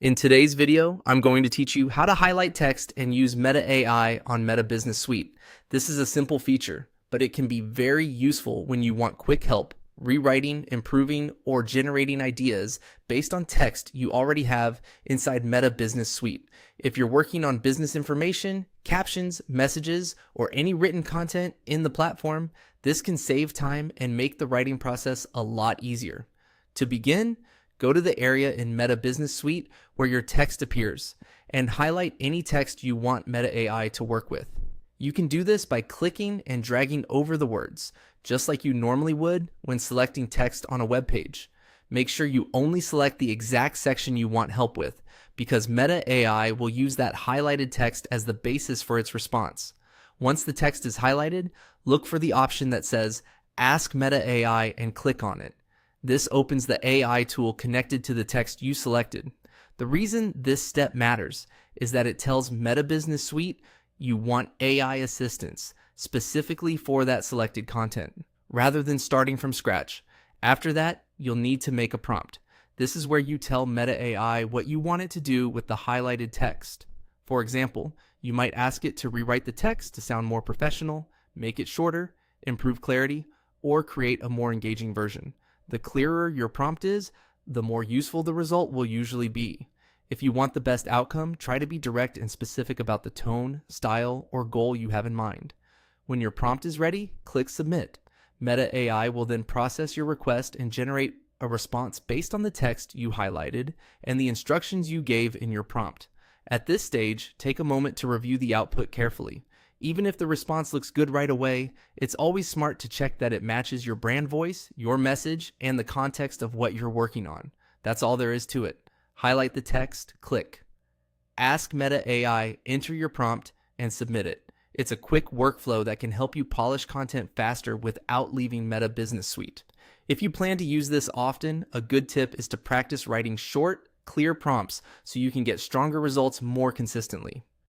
In today's video, I'm going to teach you how to highlight text and use Meta AI on Meta Business Suite. This is a simple feature, but it can be very useful when you want quick help rewriting, improving, or generating ideas based on text you already have inside Meta Business Suite. If you're working on business information, captions, messages, or any written content in the platform, this can save time and make the writing process a lot easier. To begin, go to the area in Meta Business Suite where your text appears and highlight any text you want Meta AI to work with. You can do this by clicking and dragging over the words, just like you normally would when selecting text on a web page. Make sure you only select the exact section you want help with, because Meta AI will use that highlighted text as the basis for its response. Once the text is highlighted, look for the option that says Ask Meta AI and click on it. This opens the AI tool connected to the text you selected. The reason this step matters is that it tells Meta Business Suite you want AI assistance specifically for that selected content, rather than starting from scratch. After that, you'll need to make a prompt. This is where you tell Meta AI what you want it to do with the highlighted text. For example, you might ask it to rewrite the text to sound more professional, make it shorter, improve clarity, or create a more engaging version. The clearer your prompt is, the more useful the result will usually be. If you want the best outcome, try to be direct and specific about the tone, style, or goal you have in mind. When your prompt is ready, click Submit. Meta AI will then process your request and generate a response based on the text you highlighted and the instructions you gave in your prompt. At this stage, take a moment to review the output carefully. Even if the response looks good right away, it's always smart to check that it matches your brand voice, your message, and the context of what you're working on. That's all there is to it. Highlight the text, click. Ask Meta AI, enter your prompt, and submit it. It's a quick workflow that can help you polish content faster without leaving Meta Business Suite. If you plan to use this often, a good tip is to practice writing short, clear prompts so you can get stronger results more consistently.